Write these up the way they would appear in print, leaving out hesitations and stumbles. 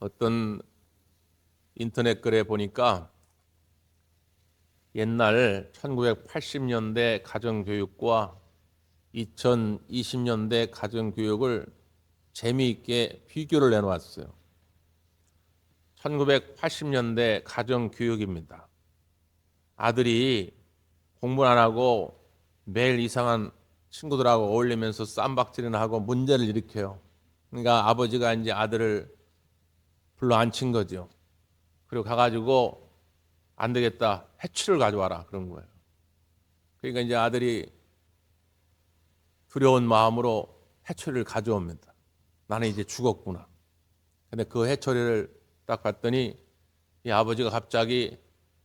어떤 인터넷 글에 보니까 옛날 1980년대 가정교육과 2020년대 가정교육을 재미있게 비교를 해놓았어요. 1980년대 가정교육입니다. 아들이 공부 안 하고 매일 이상한 친구들하고 어울리면서 쌈박질이나 하고 문제를 일으켜요. 그러니까 아버지가 이제 아들을 불러 앉힌 거죠. 그리고 가가지고 안 되겠다, 해초를 가져와라 그런 거예요. 그러니까 이제 아들이 두려운 마음으로 해초리를 가져옵니다. 나는 이제 죽었구나. 근데 그 해초리를 딱 봤더니 이 아버지가 갑자기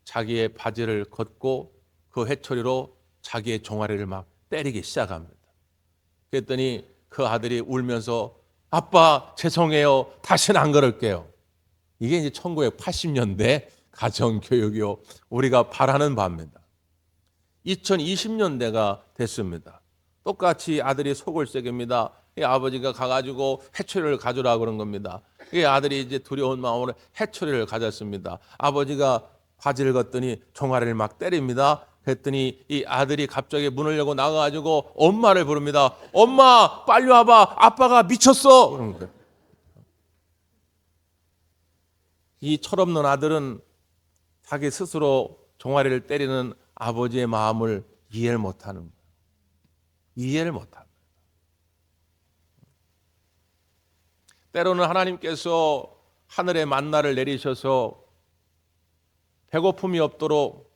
자기의 바지를 걷고 그 해초리로 자기의 종아리를 막 때리기 시작합니다. 그랬더니 그 아들이 울면서 아빠 죄송해요. 다시는 안 그럴게요. 이게 이제 1980년대 가정교육이요. 우리가 바라는 바입니다. 2020년대가 됐습니다. 똑같이 아들이 속을 새깁니다. 이 아버지가 가가지고 해초리를 가져라 그런 겁니다. 이 아들이 이제 두려운 마음으로 해초리를 가졌습니다. 아버지가 바지를 걷더니 종아리를 막 때립니다. 그랬더니 이 아들이 갑자기 문을 열고 나가가지고 엄마를 부릅니다. 엄마 빨리 와봐. 아빠가 미쳤어. 그런 거예요. 이 철없는 아들은 자기 스스로 종아리를 때리는 아버지의 마음을 이해를 못하는 거예요. 이해를 못합니다. 때로는 하나님께서 하늘에 만나를 내리셔서 배고픔이 없도록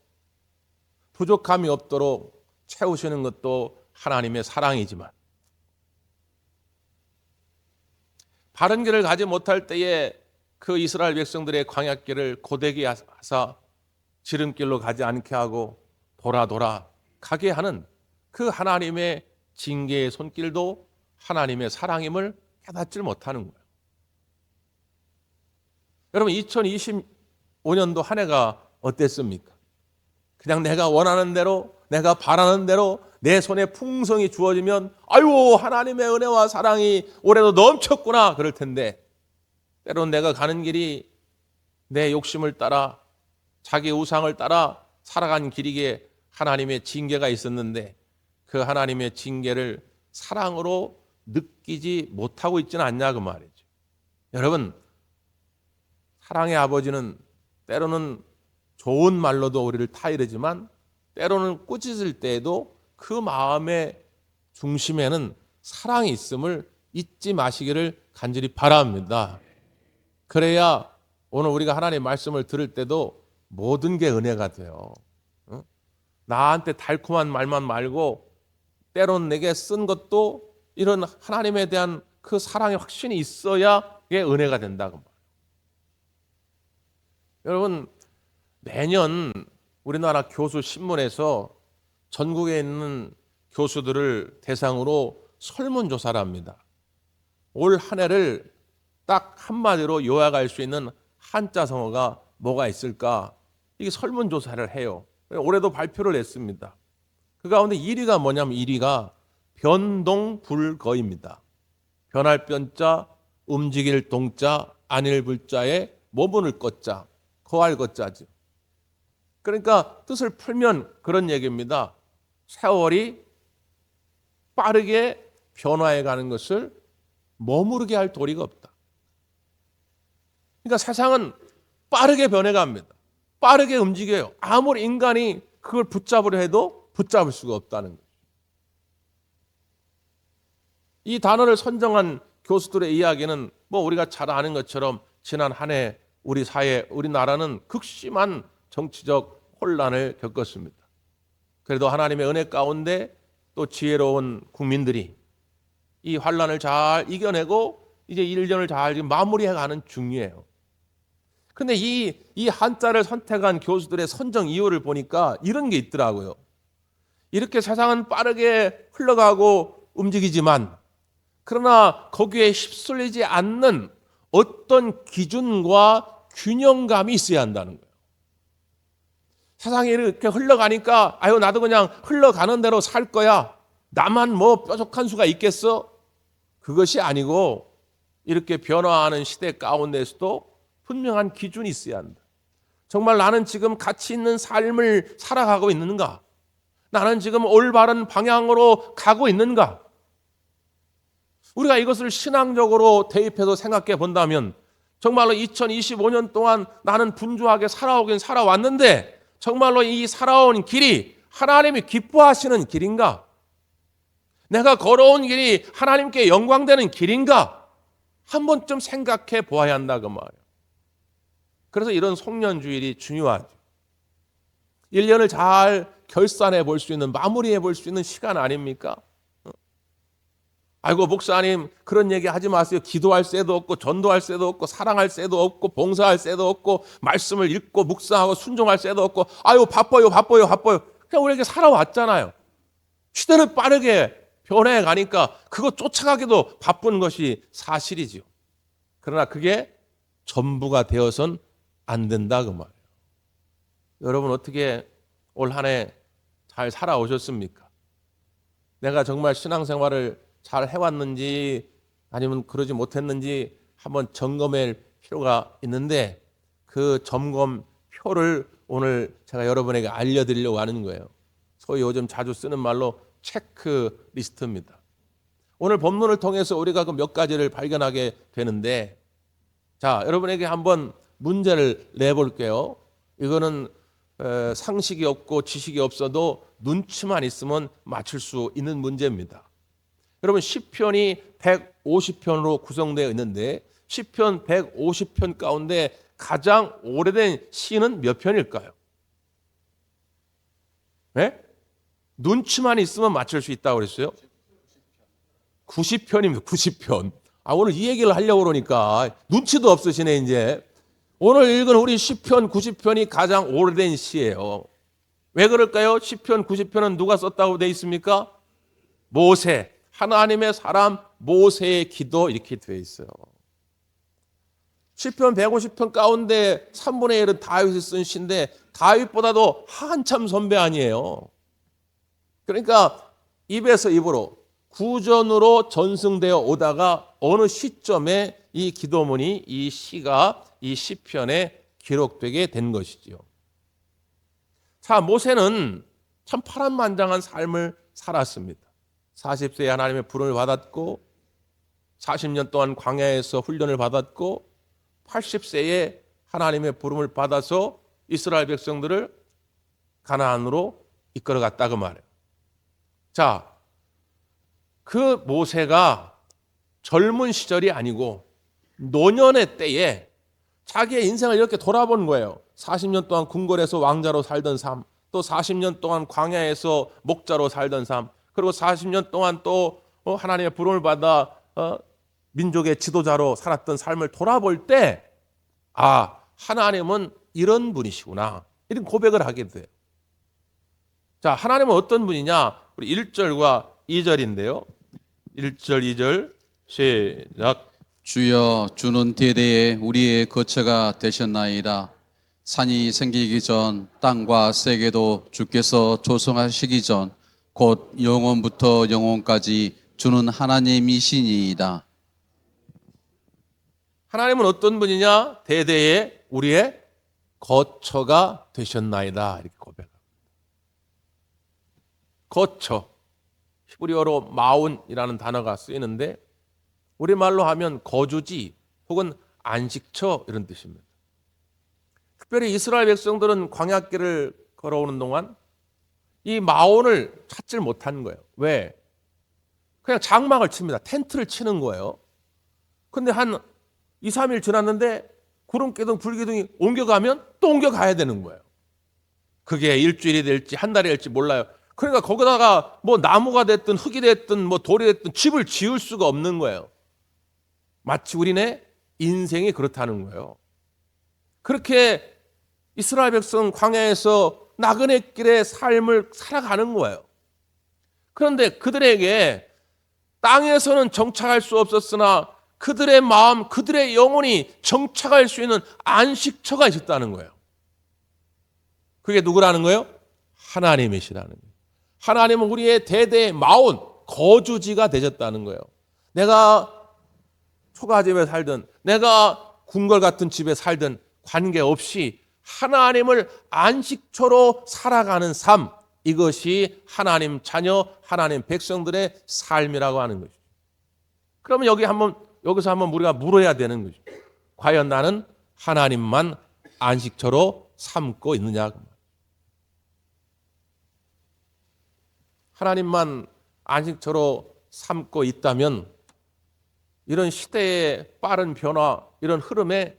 부족함이 없도록 채우시는 것도 하나님의 사랑이지만 바른 길을 가지 못할 때에 그 이스라엘 백성들의 광야길을 고되게 하사 지름길로 가지 않게 하고 돌아 가게 하는 그 하나님의 징계의 손길도 하나님의 사랑임을 깨닫지 못하는 거예요. 여러분 2025년도 한 해가 어땠습니까? 그냥 내가 원하는 대로 내가 바라는 대로 내 손에 풍성이 주어지면 아유 하나님의 은혜와 사랑이 올해도 넘쳤구나 그럴 텐데 때로는 내가 가는 길이 내 욕심을 따라 자기 우상을 따라 살아간 길이기에 하나님의 징계가 있었는데 그 하나님의 징계를 사랑으로 느끼지 못하고 있지는 않냐 그 말이죠. 여러분 사랑의 아버지는 때로는 좋은 말로도 우리를 타이르지만 때로는 꾸짖을 때에도 그 마음의 중심에는 사랑이 있음을 잊지 마시기를 간절히 바랍니다. 그래야 오늘 우리가 하나님의 말씀을 들을 때도 모든 게 은혜가 돼요. 나한테 달콤한 말만 말고 때론 내게 쓴 것도 이런 하나님에 대한 그 사랑의 확신이 있어야 이게 은혜가 된다고 말해요. 여러분 매년 우리나라 교수 신문에서 전국에 있는 교수들을 대상으로 설문조사를 합니다. 올 한 해를 딱 한마디로 요약할 수 있는 한자성어가 뭐가 있을까? 이게 설문조사를 해요. 올해도 발표를 했습니다. 그 가운데 1위가 뭐냐면 1위가 변동불거입니다. 변할 변자, 움직일 동자, 안일 불자에 모분을 것자, 거할 것자죠. 그러니까 뜻을 풀면 그런 얘기입니다. 세월이 빠르게 변화해 가는 것을 머무르게 할 도리가 없다. 그러니까 세상은 빠르게 변해갑니다. 빠르게 움직여요. 아무리 인간이 그걸 붙잡으려 해도 붙잡을 수가 없다는 거죠. 이 단어를 선정한 교수들의 이야기는 뭐 우리가 잘 아는 것처럼 지난 한 해 우리 사회, 우리나라는 극심한 정치적 혼란을 겪었습니다. 그래도 하나님의 은혜 가운데 또 지혜로운 국민들이 이 환란을 잘 이겨내고 이제 1년을 잘 마무리해가는 중이에요. 근데 이 한자를 선택한 교수들의 선정 이유를 보니까 이런 게 있더라고요. 이렇게 세상은 빠르게 흘러가고 움직이지만 그러나 거기에 휩쓸리지 않는 어떤 기준과 균형감이 있어야 한다는 거예요. 세상이 이렇게 흘러가니까 아유 나도 그냥 흘러가는 대로 살 거야. 나만 뭐 뾰족한 수가 있겠어? 그것이 아니고 이렇게 변화하는 시대 가운데서도 분명한 기준이 있어야 한다. 정말 나는 지금 가치 있는 삶을 살아가고 있는가? 나는 지금 올바른 방향으로 가고 있는가? 우리가 이것을 신앙적으로 대입해서 생각해 본다면 정말로 2025년 동안 나는 분주하게 살아오긴 살아왔는데 정말로 이 살아온 길이 하나님이 기뻐하시는 길인가? 내가 걸어온 길이 하나님께 영광되는 길인가? 한 번쯤 생각해 보아야 한다 그 말이에요. 그래서 이런 송년주일이 중요하죠. 1년을 잘 결산해 볼 수 있는, 마무리해 볼 수 있는 시간 아닙니까? 아이고 목사님 그런 얘기 하지 마세요. 기도할 새도 없고 전도할 새도 없고 사랑할 새도 없고 봉사할 새도 없고 말씀을 읽고 묵상하고 순종할 새도 없고 아유 바빠요. 그냥 우리에게 살아왔잖아요. 시대는 빠르게 변해 가니까 그거 쫓아가기도 바쁜 것이 사실이죠. 그러나 그게 전부가 되어선 안 된다 그 말이에요. 여러분 어떻게 올 한 해 잘 살아오셨습니까? 내가 정말 신앙생활을 잘 해왔는지 아니면 그러지 못했는지 한번 점검할 필요가 있는데 그 점검표를 오늘 제가 여러분에게 알려드리려고 하는 거예요. 소위 요즘 자주 쓰는 말로 체크리스트입니다. 오늘 본문을 통해서 우리가 그 몇 가지를 발견하게 되는데 자, 여러분에게 한번 문제를 내볼게요. 이거는 상식이 없고 지식이 없어도 눈치만 있으면 맞출 수 있는 문제입니다. 여러분 시편이 150편으로 구성되어 있는데 시편 150편 가운데 가장 오래된 시는 몇 편일까요? 네? 눈치만 있으면 맞출 수 있다고 그랬어요? 90편입니다. 90편. 오늘 이 얘기를 하려고 그러니까 눈치도 없으시네 이제. 오늘 읽은 우리 시편 90편이 가장 오래된 시예요. 왜 그럴까요? 시편 90편은 누가 썼다고 되어 있습니까? 모세, 하나님의 사람 모세의 기도 이렇게 되어 있어요. 시편 150편 가운데 3분의 1은 다윗이 쓴 시인데 다윗보다도 한참 선배 아니에요. 그러니까 입에서 입으로 구전으로 전승되어 오다가 어느 시점에 이 기도문이 이 시가 이 시편에 기록되게 된 것이지요. 자, 모세는 참 파란만장한 삶을 살았습니다. 40세에 하나님의 부름을 받았고 40년 동안 광야에서 훈련을 받았고 80세에 하나님의 부름을 받아서 이스라엘 백성들을 가나안으로 이끌어갔다 그 말이에요. 자, 그 모세가 젊은 시절이 아니고 노년의 때에 자기의 인생을 이렇게 돌아본 거예요. 40년 동안 궁궐에서 왕자로 살던 삶, 또 40년 동안 광야에서 목자로 살던 삶, 그리고 40년 동안 또 하나님의 부름을 받아 민족의 지도자로 살았던 삶을 돌아볼 때 하나님은 이런 분이시구나 이런 고백을 하게 돼요. 자, 하나님은 어떤 분이냐? 우리 1절과 2절인데요. 1절, 2절 시작. 주여 주는 대대에 우리의 거처가 되셨나이다. 산이 생기기 전 땅과 세계도 주께서 조성하시기 전 곧 영원부터 영원까지 주는 하나님이시니이다. 하나님은 어떤 분이냐? 대대에 우리의 거처가 되셨나이다 이렇게 고백합니다. 거처, 히브리어로 마운이라는 단어가 쓰이는데 우리말로 하면 거주지 혹은 안식처 이런 뜻입니다. 특별히 이스라엘 백성들은 광야길을 걸어오는 동안 이 마온을 찾질 못한 거예요. 왜? 그냥 장막을 칩니다. 텐트를 치는 거예요. 근데 한 2, 3일 지났는데 구름기둥, 불기둥이 옮겨가면 또 옮겨가야 되는 거예요. 그게 일주일이 될지 한 달이 될지 몰라요. 그러니까 거기다가 뭐 나무가 됐든 흙이 됐든 뭐 돌이 됐든 집을 지을 수가 없는 거예요. 마치 우리네 인생이 그렇다는 거예요. 그렇게 이스라엘 백성 광야에서 나그네 길의 삶을 살아가는 거예요. 그런데 그들에게 땅에서는 정착할 수 없었으나 그들의 마음, 그들의 영혼이 정착할 수 있는 안식처가 있었다는 거예요. 그게 누구라는 거예요? 하나님이시라는 거예요. 하나님은 우리의 대대의 마온, 거주지가 되셨다는 거예요. 내가 초가집에 살든 내가 궁궐 같은 집에 살든 관계없이 하나님을 안식처로 살아가는 삶, 이것이 하나님 자녀, 하나님 백성들의 삶이라고 하는 것이죠. 그러면 여기서 한번 우리가 물어야 되는 거죠. 과연 나는 하나님만 안식처로 삼고 있느냐? 하나님만 안식처로 삼고 있다면 이런 시대의 빠른 변화, 이런 흐름에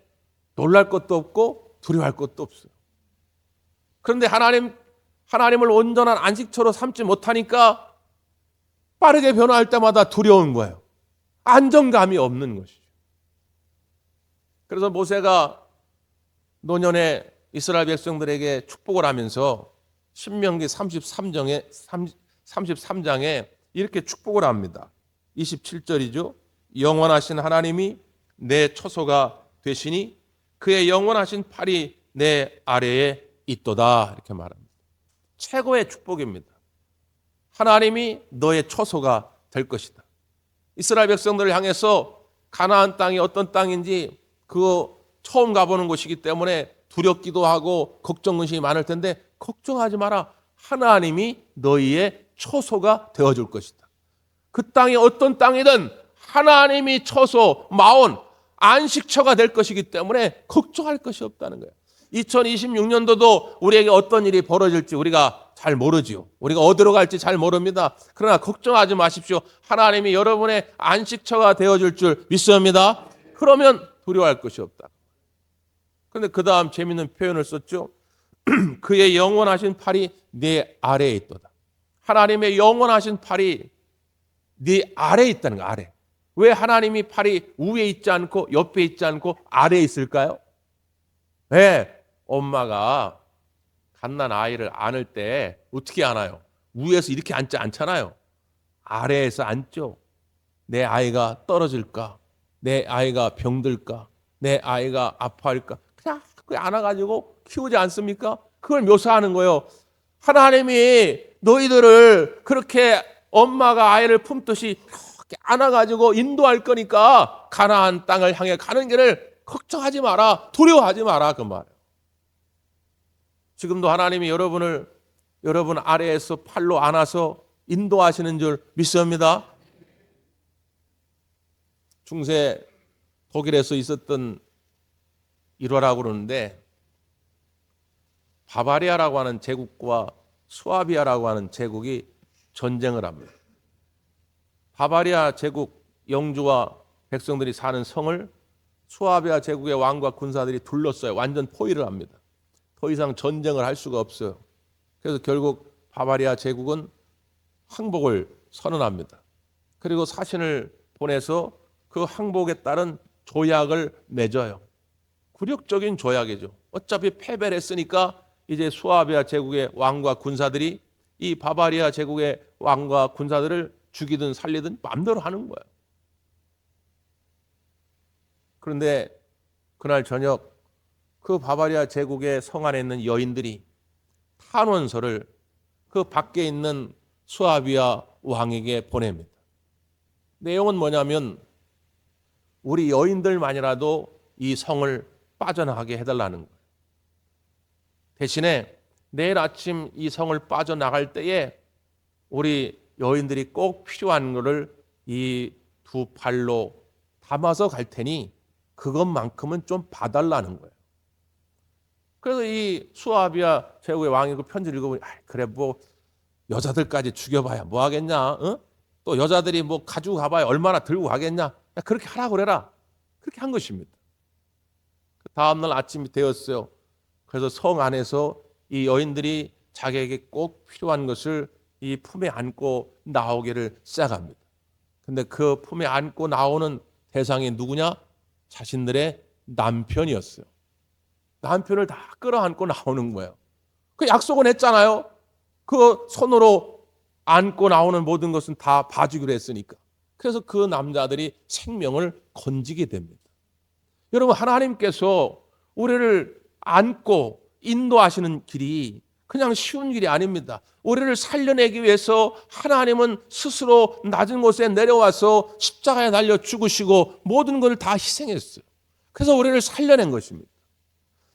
놀랄 것도 없고 두려워할 것도 없어요. 그런데 하나님을 온전한 안식처로 삼지 못하니까 빠르게 변화할 때마다 두려운 거예요. 안정감이 없는 것이죠. 그래서 모세가 노년에 이스라엘 백성들에게 축복을 하면서 신명기 33장에 이렇게 축복을 합니다. 27절이죠. 영원하신 하나님이 내 처소가 되시니 그의 영원하신 팔이 내 아래에 있도다. 이렇게 말합니다. 최고의 축복입니다. 하나님이 너의 처소가 될 것이다. 이스라엘 백성들을 향해서 가나안 땅이 어떤 땅인지 그거 처음 가보는 곳이기 때문에 두렵기도 하고 걱정 근심이 많을 텐데 걱정하지 마라. 하나님이 너희의 처소가 되어줄 것이다. 그 땅이 어떤 땅이든 하나님이 처소, 마온, 안식처가 될 것이기 때문에 걱정할 것이 없다는 거예요. 2026년도도 우리에게 어떤 일이 벌어질지 우리가 잘 모르지요. 우리가 어디로 갈지 잘 모릅니다. 그러나 걱정하지 마십시오. 하나님이 여러분의 안식처가 되어줄 줄 믿습니다. 그러면 두려워할 것이 없다. 그런데 그 다음 재밌는 표현을 썼죠. 그의 영원하신 팔이 네 아래에 있도다. 하나님의 영원하신 팔이 네 아래에 있다는 거예요. 아래. 왜 하나님이 팔이 위에 있지 않고 옆에 있지 않고 아래에 있을까요? 네, 엄마가 갓난 아이를 안을 때 어떻게 안아요? 위에서 이렇게 앉지 않잖아요. 아래에서 앉죠. 내 아이가 떨어질까? 내 아이가 병들까? 내 아이가 아파할까? 그냥 안아가지고 키우지 않습니까? 그걸 묘사하는 거예요. 하나님이 너희들을 그렇게 엄마가 아이를 품듯이 이렇게 안아가지고 인도할 거니까 가나안 땅을 향해 가는 길을 걱정하지 마라. 두려워하지 마라. 그 말이에요. 지금도 하나님이 여러분 아래에서 팔로 안아서 인도하시는 줄 믿습니다. 중세 독일에서 있었던 일화라고 그러는데 바바리아라고 하는 제국과 수아비아라고 하는 제국이 전쟁을 합니다. 바바리아 제국 영주와 백성들이 사는 성을 수아비아 제국의 왕과 군사들이 둘러싸요. 완전 포위를 합니다. 더 이상 전쟁을 할 수가 없어요. 그래서 결국 바바리아 제국은 항복을 선언합니다. 그리고 사신을 보내서 그 항복에 따른 조약을 맺어요. 굴욕적인 조약이죠. 어차피 패배를 했으니까 이제 수아비아 제국의 왕과 군사들이 이 바바리아 제국의 왕과 군사들을 죽이든 살리든 마음대로 하는 거예요. 그런데 그날 저녁 그 바바리아 제국의 성 안에 있는 여인들이 탄원서를 그 밖에 있는 수아비아 왕에게 보냅니다. 내용은 뭐냐면 우리 여인들만이라도 이 성을 빠져나가게 해달라는 거예요. 대신에 내일 아침 이 성을 빠져나갈 때에 우리 여인들이 꼭 필요한 것을 이 두 팔로 담아서 갈 테니 그것만큼은 좀 봐달라는 거예요. 그래서 이 수아비아 제국의 왕이 그 편지를 읽어보니 그래 뭐 여자들까지 죽여봐야 뭐 하겠냐? 어? 또 여자들이 뭐 가지고 가봐야 얼마나 들고 가겠냐? 야, 그렇게 하라고 그래라. 그렇게 한 것입니다. 그 다음날 아침이 되었어요. 그래서 성 안에서 이 여인들이 자기에게 꼭 필요한 것을 이 품에 안고 나오기를 시작합니다. 근데 그 품에 안고 나오는 대상이 누구냐? 자신들의 남편이었어요. 남편을 다 끌어안고 나오는 거예요. 그 약속은 했잖아요. 그 손으로 안고 나오는 모든 것은 다 봐주기로 했으니까. 그래서 그 남자들이 생명을 건지게 됩니다. 여러분, 하나님께서 우리를 안고 인도하시는 길이 그냥 쉬운 길이 아닙니다. 우리를 살려내기 위해서 하나님은 스스로 낮은 곳에 내려와서 십자가에 달려 죽으시고 모든 걸 다 희생했어요. 그래서 우리를 살려낸 것입니다.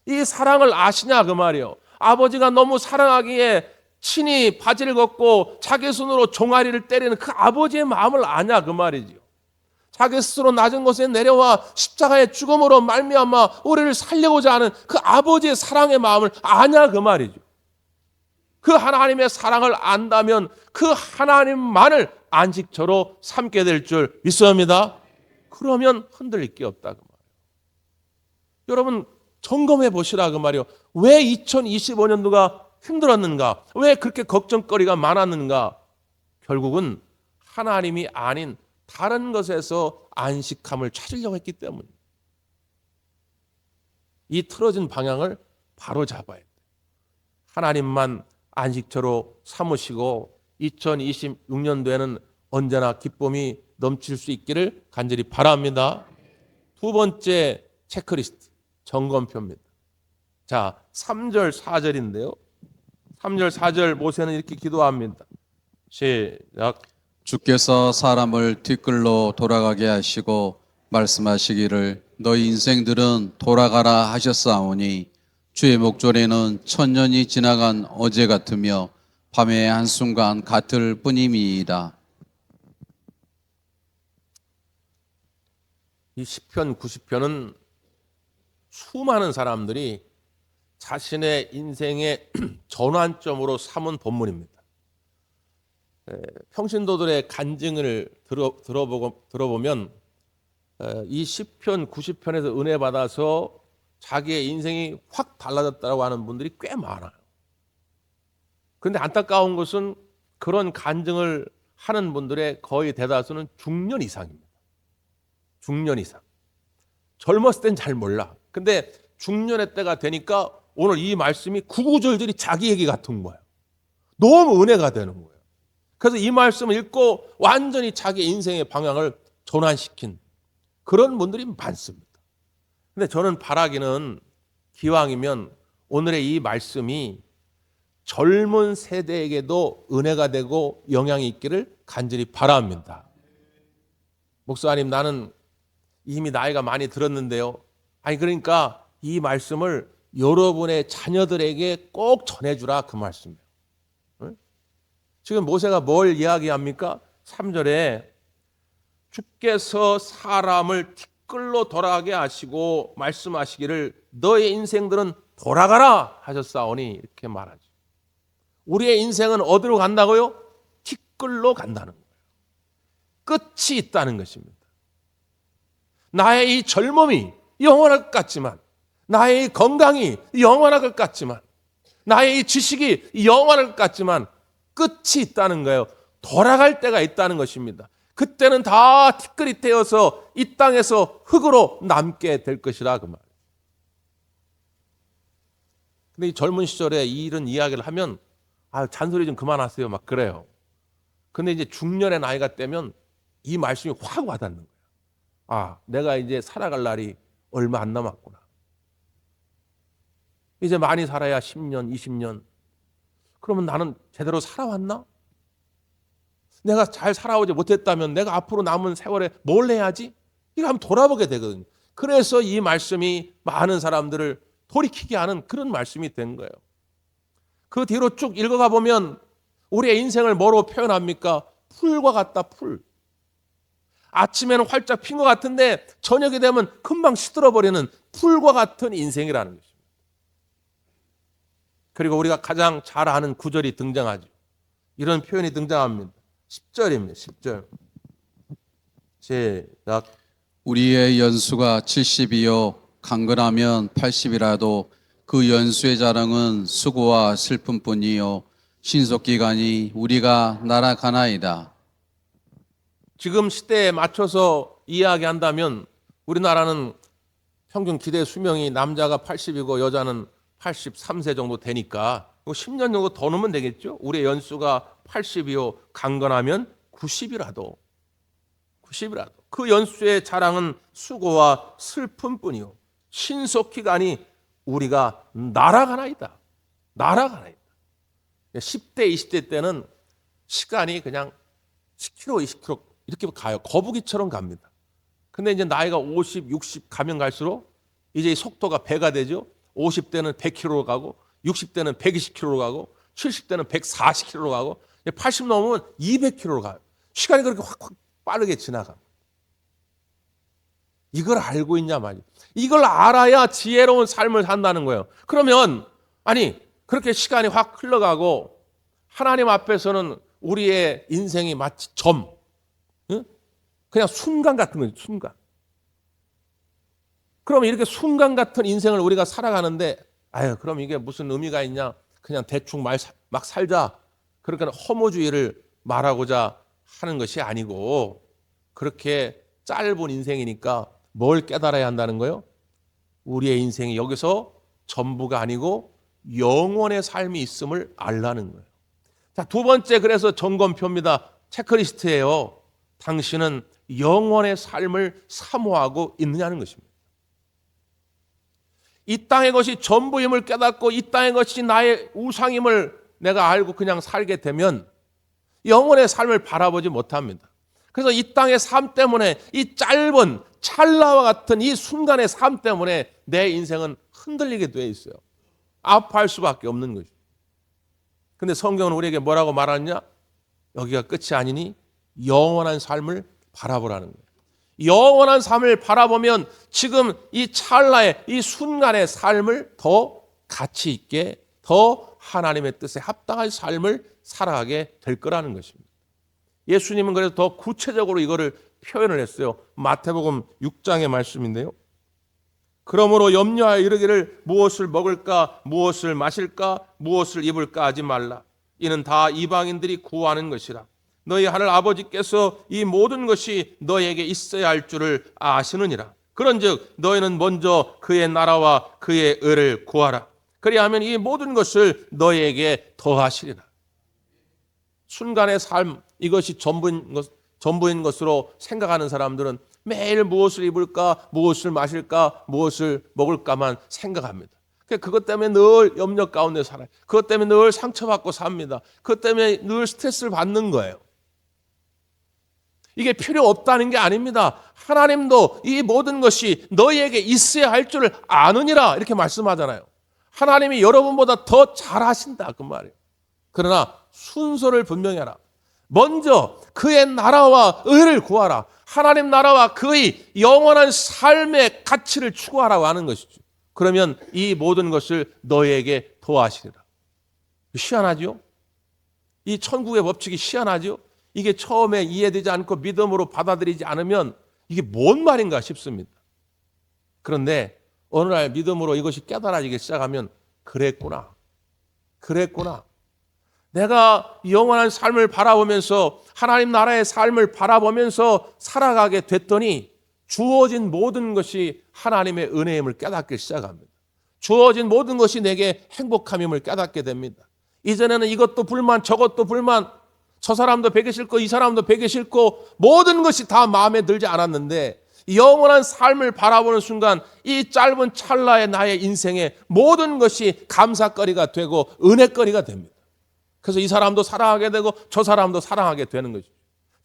이 사랑을 아시냐 그 말이요. 아버지가 너무 사랑하기에 친히 바지를 걷고 자기 손으로 종아리를 때리는 그 아버지의 마음을 아냐 그 말이지요. 자기 스스로 낮은 곳에 내려와 십자가의 죽음으로 말미암아 우리를 살려고자 하는 그 아버지의 사랑의 마음을 아냐 그 말이죠. 그 하나님의 사랑을 안다면 그 하나님만을 안식처로 삼게 될 줄 믿습니다. 그러면 흔들릴 게 없다 그 말이에요. 여러분 점검해 보시라 그 말이에요. 왜 2025년도가 힘들었는가? 왜 그렇게 걱정거리가 많았는가? 결국은 하나님이 아닌 다른 것에서 안식함을 찾으려고 했기 때문입니다. 이 틀어진 방향을 바로 잡아야 돼요. 하나님만 안식처로 삼으시고 2026년도에는 언제나 기쁨이 넘칠 수 있기를 간절히 바랍니다. 두 번째 체크리스트, 점검표입니다. 자, 3절, 4절인데요. 3절, 4절 모세는 이렇게 기도합니다. 시작. 주께서 사람을 뒷글로 돌아가게 하시고 말씀하시기를 너희 인생들은 돌아가라 하셨사오니 주의 목소리는 천년이 지나간 어제 같으며 밤의 한순간 같을 뿐임이이다. 이 시편 90편은 수많은 사람들이 자신의 인생의 전환점으로 삼은 본문입니다. 평신도들의 간증을 들어보면 이 시편 90편에서 은혜 받아서 자기의 인생이 확 달라졌다고 하는 분들이 꽤 많아요. 그런데 안타까운 것은 그런 간증을 하는 분들의 거의 대다수는 중년 이상입니다. 중년 이상. 젊었을 땐 잘 몰라. 근데 중년의 때가 되니까 오늘 이 말씀이 구구절절이 자기 얘기 같은 거예요. 너무 은혜가 되는 거예요. 그래서 이 말씀을 읽고 완전히 자기 인생의 방향을 전환시킨 그런 분들이 많습니다. 근데 저는 바라기는 기왕이면 오늘의 이 말씀이 젊은 세대에게도 은혜가 되고 영향이 있기를 간절히 바랍니다. 목사님, 나는 이미 나이가 많이 들었는데요. 아니 그러니까 이 말씀을 여러분의 자녀들에게 꼭 전해주라 그 말씀이에요. 지금 모세가 뭘 이야기합니까? 3절에 주께서 사람을 뒷글로 돌아가게 하시고 말씀하시기를 너의 인생들은 돌아가라 하셨사오니 이렇게 말하죠. 우리의 인생은 어디로 간다고요? 뒷글로 간다는 거예요. 끝이 있다는 것입니다. 나의 이 젊음이 영원할 것 같지만, 나의 이 건강이 영원할 것 같지만, 나의 이 지식이 영원할 것 같지만 끝이 있다는 거예요. 돌아갈 때가 있다는 것입니다. 그때는 다 티끌이 떼어서 이 땅에서 흙으로 남게 될 것이라 그 말. 근데 이 젊은 시절에 이런 이야기를 하면 잔소리 좀 그만하세요 막 그래요. 근데 이제 중년의 나이가 되면 이 말씀이 확 와닿는 거예요. 내가 이제 살아갈 날이 얼마 안 남았구나. 이제 많이 살아야 10년, 20년. 그러면 나는 제대로 살아왔나? 내가 잘 살아오지 못했다면 내가 앞으로 남은 세월에 뭘 해야지? 이거 한번 돌아보게 되거든요. 그래서 이 말씀이 많은 사람들을 돌이키게 하는 그런 말씀이 된 거예요. 그 뒤로 쭉 읽어가 보면 우리의 인생을 뭐로 표현합니까? 풀과 같다, 풀. 아침에는 활짝 핀 것 같은데 저녁이 되면 금방 시들어버리는 풀과 같은 인생이라는 것입니다. 그리고 우리가 가장 잘 아는 구절이 등장하죠. 이런 표현이 등장합니다. 10절입니다. 10절. 시작. 우리의 연수가 70이요 강건하면 80이라도 그 연수의 자랑은 수고와 슬픔뿐이요 신속기간이 우리가 날아가나이다. 지금 시대에 맞춰서 이야기한다면 우리나라는 평균 기대 수명이 남자가 80이고 여자는 83세 정도 되니까 10년 정도 더 넣으면 되겠죠. 우리의 연수가 80이요 강건하면 90이라도 그 연수의 자랑은 수고와 슬픔뿐이요 신속기간이 우리가 날아가나이다. 10대, 20대 때는 시간이 그냥 10km, 20km 이렇게 가요. 거북이처럼 갑니다. 근데 이제 나이가 50, 60 가면 갈수록 이제 이 속도가 배가 되죠. 50대는 100km로 가고 60대는 120km로 가고 70대는 140km로 가고 80 넘으면 200km로 가요. 시간이 그렇게 확확 빠르게 지나갑니다. 이걸 알고 있냐 말이에요. 이걸 알아야 지혜로운 삶을 산다는 거예요. 그러면 아니 그렇게 시간이 확 흘러가고 하나님 앞에서는 우리의 인생이 마치 점, 응? 그냥 순간 같은 거예요. 순간. 그럼 이렇게 순간 같은 인생을 우리가 살아가는데 아유 그럼 이게 무슨 의미가 있냐. 그냥 대충 막 살자. 그러니까 허무주의를 말하고자 하는 것이 아니고 그렇게 짧은 인생이니까 뭘 깨달아야 한다는 거예요? 우리의 인생이 여기서 전부가 아니고 영원의 삶이 있음을 알라는 거예요. 자, 두 번째 그래서 점검표입니다. 체크리스트예요. 당신은 영원의 삶을 사모하고 있느냐는 것입니다. 이 땅의 것이 전부임을 깨닫고 이 땅의 것이 나의 우상임을 내가 알고 그냥 살게 되면 영원의 삶을 바라보지 못합니다. 그래서 이 땅의 삶 때문에 이 짧은 찰나와 같은 이 순간의 삶 때문에 내 인생은 흔들리게 돼 있어요. 아파할 수밖에 없는 것이죠. 근데 성경은 우리에게 뭐라고 말하느냐? 여기가 끝이 아니니 영원한 삶을 바라보라는 거예요. 영원한 삶을 바라보면 지금 이 찰나의 이 순간의 삶을 더 가치 있게 더 하나님의 뜻에 합당한 삶을 살아가게 될 거라는 것입니다. 예수님은 그래서 더 구체적으로 이거를 표현을 했어요. 마태복음 6장의 말씀인데요. 그러므로 염려하여 이르기를 무엇을 먹을까 무엇을 마실까 무엇을 입을까 하지 말라. 이는 다 이방인들이 구하는 것이라. 너희 하늘 아버지께서 이 모든 것이 너에게 있어야 할 줄을 아시느니라. 그런즉 너희는 먼저 그의 나라와 그의 의를 구하라. 그리하면 이 모든 것을 너희에게 더하시리라. 순간의 삶 이것이 전부인 것으로 생각하는 사람들은 매일 무엇을 입을까 무엇을 마실까 무엇을 먹을까만 생각합니다. 그것 때문에 늘 염려 가운데 살아요. 그것 때문에 늘 상처받고 삽니다. 그것 때문에 늘 스트레스를 받는 거예요. 이게 필요 없다는 게 아닙니다. 하나님도 이 모든 것이 너희에게 있어야 할 줄 아느니라 이렇게 말씀하잖아요. 하나님이 여러분보다 더 잘하신다 그 말이에요. 그러나 순서를 분명히 하라. 먼저 그의 나라와 의를 구하라. 하나님 나라와 그의 영원한 삶의 가치를 추구하라고 하는 것이죠. 그러면 이 모든 것을 너희에게 더하시리라. 희한하죠? 이 천국의 법칙이 희한하죠? 이게 처음에 이해되지 않고 믿음으로 받아들이지 않으면 이게 뭔 말인가 싶습니다. 그런데 어느 날 믿음으로 이것이 깨달아지기 시작하면 그랬구나. 내가 영원한 삶을 바라보면서 하나님 나라의 삶을 바라보면서 살아가게 됐더니 주어진 모든 것이 하나님의 은혜임을 깨닫기 시작합니다. 주어진 모든 것이 내게 행복함임을 깨닫게 됩니다. 이전에는 이것도 불만 저것도 불만 저 사람도 베개 싫고 이 사람도 베개 싫고 모든 것이 다 마음에 들지 않았는데 영원한 삶을 바라보는 순간 이 짧은 찰나의 나의 인생에 모든 것이 감사거리가 되고 은혜거리가 됩니다. 그래서 이 사람도 사랑하게 되고 저 사람도 사랑하게 되는 것이죠.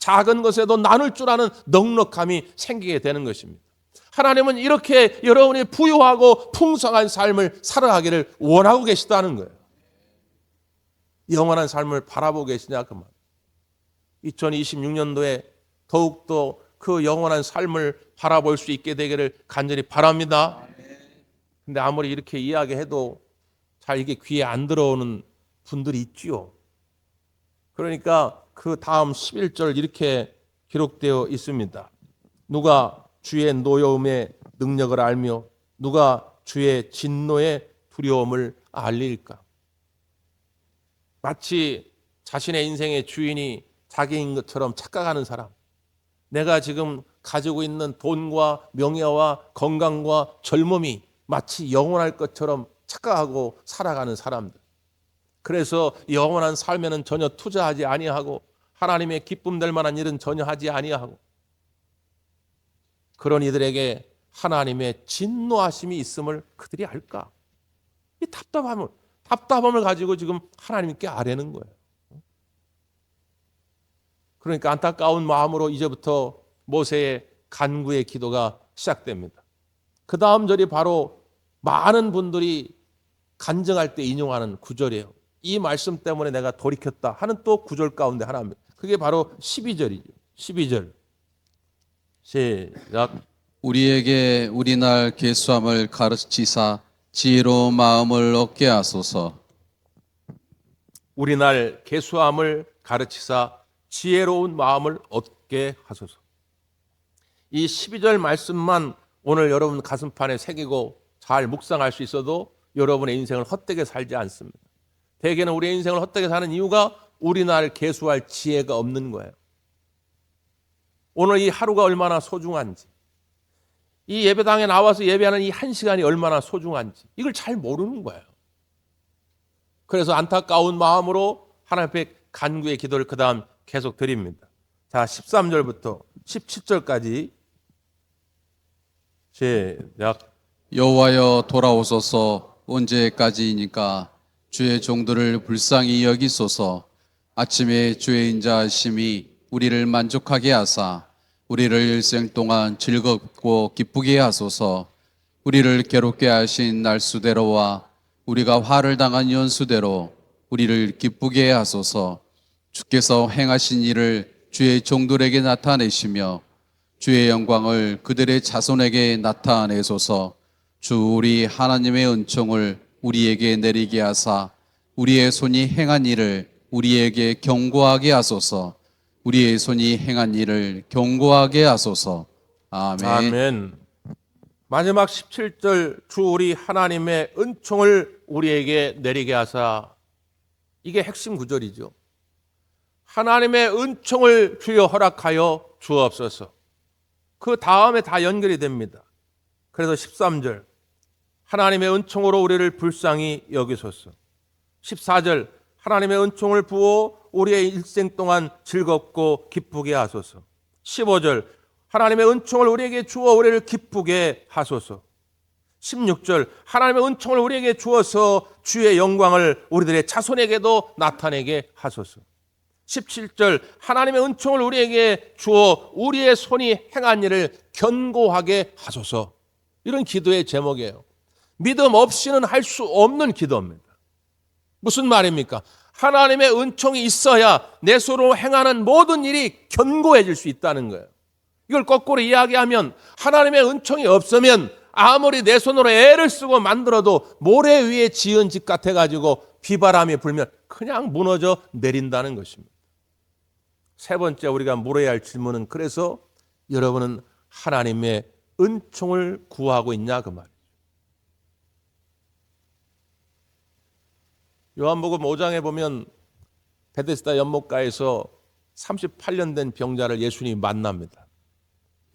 작은 것에도 나눌 줄 아는 넉넉함이 생기게 되는 것입니다. 하나님은 이렇게 여러분이 부유하고 풍성한 삶을 살아가기를 원하고 계시다는 거예요. 영원한 삶을 바라보고 계시냐 그 말. 2026년도에 더욱더 그 영원한 삶을 바라볼 수 있게 되기를 간절히 바랍니다. 근데 아무리 이렇게 이야기해도 잘 이게 귀에 안 들어오는 분들이 있지요. 그러니까 그 다음 11절 이렇게 기록되어 있습니다. 누가 주의 노여움의 능력을 알며 누가 주의 진노의 두려움을 알릴까? 마치 자신의 인생의 주인이 자기인 것처럼 착각하는 사람. 내가 지금 가지고 있는 돈과 명예와 건강과 젊음이 마치 영원할 것처럼 착각하고 살아가는 사람들. 그래서 영원한 삶에는 전혀 투자하지 아니하고 하나님의 기쁨 될 만한 일은 전혀 하지 아니하고 그런 이들에게 하나님의 진노하심이 있음을 그들이 알까? 이 답답함을 가지고 지금 하나님께 아뢰는 거예요. 그러니까 안타까운 마음으로 이제부터 모세의 간구의 기도가 시작됩니다. 그 다음 절이 바로 많은 분들이 간증할 때 인용하는 구절이에요. 이 말씀 때문에 내가 돌이켰다 하는 또 구절 가운데 하나입니다. 그게 바로 12절이죠. 12절. 시작. 우리에게 우리날 계수함을 가르치사 지혜로운 마음을 얻게 하소서. 우리날 계수함을 가르치사 지혜로운 마음을 얻게 하소서. 이 12절 말씀만 오늘 여러분 가슴판에 새기고 잘 묵상할 수 있어도 여러분의 인생을 헛되게 살지 않습니다. 대개는 우리의 인생을 헛되게 사는 이유가 우리날 계수할 지혜가 없는 거예요. 오늘 이 하루가 얼마나 소중한지, 이 예배당에 나와서 예배하는 이 한 시간이 얼마나 소중한지 이걸 잘 모르는 거예요. 그래서 안타까운 마음으로 하나님 앞에 간구의 기도를 그 다음 계속 드립니다. 자, 13절부터 17절까지 시작. 여호와여 돌아오소서. 언제까지이니까 주의 종들을 불쌍히 여기소서. 아침에 주의 인자하심이 우리를 만족하게 하사 우리를 일생 동안 즐겁고 기쁘게 하소서. 우리를 괴롭게 하신 날수대로와 우리가 화를 당한 연수대로 우리를 기쁘게 하소서. 주께서 행하신 일을 주의 종들에게 나타내시며 주의 영광을 그들의 자손에게 나타내소서. 주 우리 하나님의 은총을 우리에게 내리게 하사 우리의 손이 행한 일을 우리에게 경고하게 하소서. 우리의 손이 행한 일을 경고하게 하소서. 아멘. 아멘. 마지막 17절 주 우리 하나님의 은총을 우리에게 내리게 하사, 이게 핵심 구절이죠. 하나님의 은총을 주여 허락하여 주옵소서. 그 다음에 다 연결이 됩니다. 그래서 13절 하나님의 은총으로 우리를 불쌍히 여기소서. 14절 하나님의 은총을 부어 우리의 일생 동안 즐겁고 기쁘게 하소서. 15절 하나님의 은총을 우리에게 주어 우리를 기쁘게 하소서. 16절 하나님의 은총을 우리에게 주어서 주의 영광을 우리들의 자손에게도 나타내게 하소서. 17절 하나님의 은총을 우리에게 주어 우리의 손이 행한 일을 견고하게 하소서. 이런 기도의 제목이에요. 믿음 없이는 할 수 없는 기도입니다. 무슨 말입니까? 하나님의 은총이 있어야 내 손으로 행하는 모든 일이 견고해질 수 있다는 거예요. 이걸 거꾸로 이야기하면 하나님의 은총이 없으면 아무리 내 손으로 애를 쓰고 만들어도 모래 위에 지은 집 같아가지고 비바람이 불면 그냥 무너져 내린다는 것입니다. 세 번째 우리가 물어야 할 질문은, 그래서 여러분은 하나님의 은총을 구하고 있냐 그 말이에요. 요한복음 5장에 보면 베데스다 연못가에서 38년 된 병자를 예수님이 만납니다.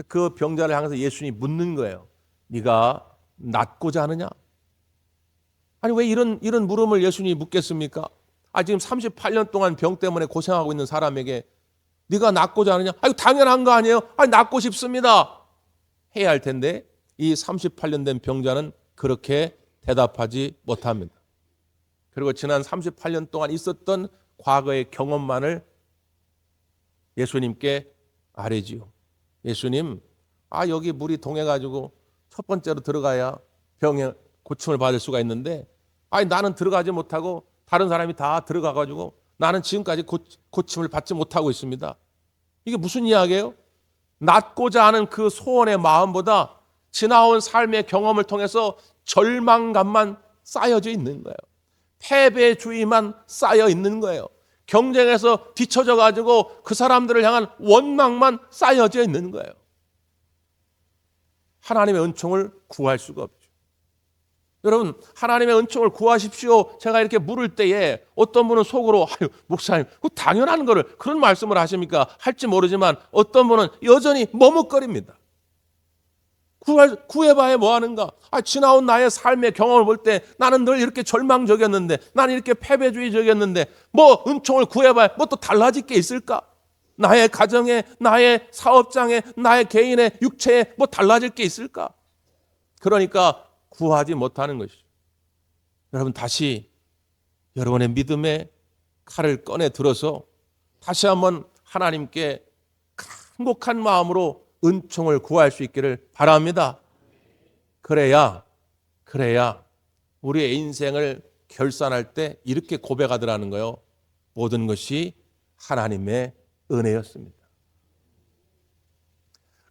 그 병자를 향해서 예수님이 묻는 거예요. 네가 낫고자 하느냐? 아니 왜 이런 물음을 예수님이 묻겠습니까? 지금 38년 동안 병 때문에 고생하고 있는 사람에게 네가 낫고자 하느냐? 이거 당연한 거 아니에요? 낫고 싶습니다 해야 할 텐데 이 38년 된 병자는 그렇게 대답하지 못합니다. 그리고 지난 38년 동안 있었던 과거의 경험만을 예수님께 아뢰지요. 예수님, 여기 물이 동해가지고 첫 번째로 들어가야 병의 고침을 받을 수가 있는데 나는 들어가지 못하고 다른 사람이 다 들어가가지고 나는 지금까지 고침을 받지 못하고 있습니다. 이게 무슨 이야기예요? 낫고자 하는 그 소원의 마음보다 지나온 삶의 경험을 통해서 절망감만 쌓여져 있는 거예요. 패배주의만 쌓여 있는 거예요. 경쟁에서 뒤처져 가지고 그 사람들을 향한 원망만 쌓여져 있는 거예요. 하나님의 은총을 구할 수가 없죠. 여러분, 하나님의 은총을 구하십시오. 제가 이렇게 물을 때에 어떤 분은 속으로 목사님, 그 당연한 거를 그런 말씀을 하십니까? 할지 모르지만 어떤 분은 여전히 머뭇거립니다. 구해봐야 뭐하는가? 지나온 나의 삶의 경험을 볼 때 나는 늘 이렇게 절망적이었는데, 나는 이렇게 패배주의적이었는데 뭐 은총을 구해봐야 뭐 또 달라질 게 있을까? 나의 가정에, 나의 사업장에, 나의 개인의 육체에 뭐 달라질 게 있을까? 그러니까 구하지 못하는 것이죠. 여러분, 다시 여러분의 믿음의 칼을 꺼내 들어서 다시 한번 하나님께 간곡한 마음으로 은총을 구할 수 있기를 바랍니다. 그래야 우리의 인생을 결산할 때 이렇게 고백하더라는 거예요. 모든 것이 하나님의 은혜였습니다.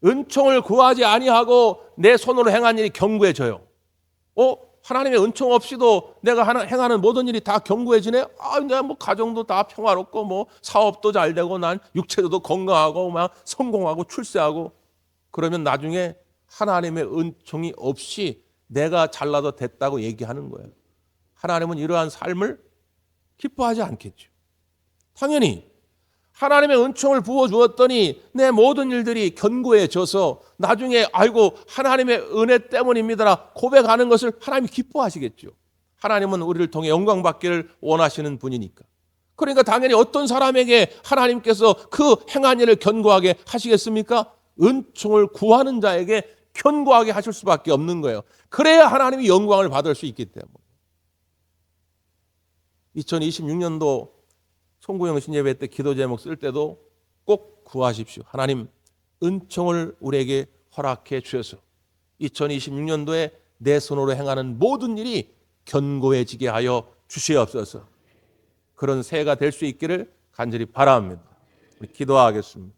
은총을 구하지 아니하고 내 손으로 행한 일이 견고해져요. 하나님의 은총 없이도 내가 행하는 모든 일이 다 견고해지네? 내가 뭐 가정도 다 평화롭고 뭐 사업도 잘 되고 난 육체도 건강하고 막 성공하고 출세하고 그러면 나중에 하나님의 은총이 없이 내가 잘나도 됐다고 얘기하는 거예요. 하나님은 이러한 삶을 기뻐하지 않겠죠. 당연히 하나님의 은총을 부어주었더니 내 모든 일들이 견고해져서 나중에 하나님의 은혜 때문입니다 고백하는 것을 하나님이 기뻐하시겠죠. 하나님은 우리를 통해 영광받기를 원하시는 분이니까. 그러니까 당연히 어떤 사람에게 하나님께서 그 행한 일을 견고하게 하시겠습니까? 은총을 구하는 자에게 견고하게 하실 수밖에 없는 거예요. 그래야 하나님이 영광을 받을 수 있기 때문에. 2026년도 송구영 신예배 때 기도 제목 쓸 때도 꼭 구하십시오. 하나님 은총을 우리에게 허락해 주셔서 2026년도에 내 손으로 행하는 모든 일이 견고해지게 하여 주시옵소서. 그런 새해가 될 수 있기를 간절히 바랍니다. 우리 기도하겠습니다.